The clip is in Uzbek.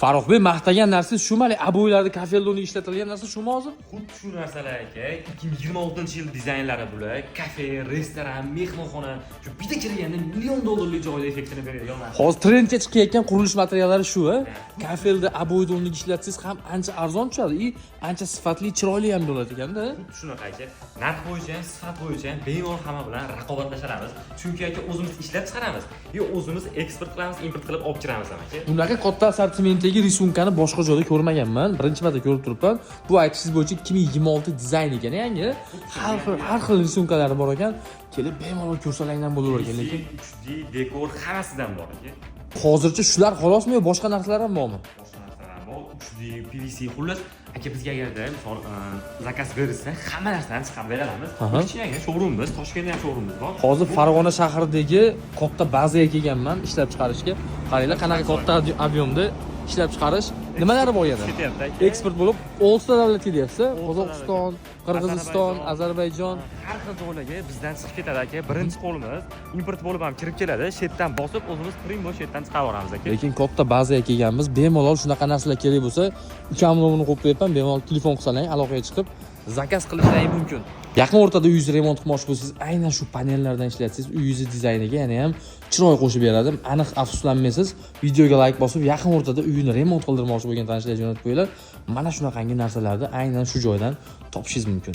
Farruxbek maqtagan narsangiz shumi? Aboylarda kafelda uni ishlatilgan narsa shumi hozir? Xuddi shu narsalar aka. 2026-yil dizaynlari bular. Kafe, restoran, mehmonxona, shu bitta kirganda million dollarlik joyda effektini beradigan narsa. Hozir trendga chiqayotgan qurilish materiallari shu, kafelda aboyda uni ishlatsangiz ham ancha arzon tushadi и ancha sifatli, chiroyli ham bo'ladi ekanda. Xuddi shunaqa aka. Narx bo'yicha, sifat bo'yicha bemalol hamma bilan raqobatlashamiz. Chunki aka o'zimiz ishlab chiqaramiz. Yo o'zimiz eksport qilamiz, import qilib olib kiramiz ham aka. Bunaqa katta assortimentdagi risonkani boshqa joyda ko'rmaganman. Birinchi marta ko'rib turibman. Bu aytishingiz bo'yicha 2026 dizayn ekan, yangi. Har xil risonkalari bor ekan. Kelib bemalol ko'rsalangdan bo'laver ekan, lekin 3D dekor hammasidan bor aka. hozircha shular xolosmi yo boshqa narsalar ham bormi? Boshqa narsalar bor, 3D, PVC, xullas aka bizga agarda misol zakaz berilsa, hamma narsani chiqarib beramiz. Kichkina showroomimiz, Toshkentda ham showroomimiz bor. Hozir Farg'ona shahridagi katta bazaga kelganman ishlab chiqarishga. Qaranglar, qanaqa katta ob'yomda ishlab chiqarish. Nimalari bor yana? Eksport bo'lib 10 ta davlat kelyapti. Qozog'iston, Qirg'iziston, Ozarbayjon. Har xil joylarga bizdan chiqib ketadi aka. Birinchi qo'limiz import bo'lib ham kirib keladi. Shetdan bosib o'zimiz prim bo'sh shetdan chiqarib yuboramiz aka. Lekin katta bazaga kelganmiz. Bemalol shunaqa narsalar kerak bo'lsa, ukam nomerini qo'yib qo'yapman. Bemalol telefon qilsalaring, aloqaga chiqib zakaz qilishlaring mumkin. Yaqin o'rtada uyingizni remont qilmoqchi bo'lsangiz, aynan shu panellardan ishlatsangiz, uyingiz dizayniga yana ham chiroy qo'shib beradi. Aniq afsuslanmaysiz. Videoga like bosib, yaqin o'rtada uyini remont qildirmoqchi bo'lgan tanishlarga jo'natib qo'yinglar. Mana shunaqangi narsalarni aynan shu joydan topishingiz mumkin.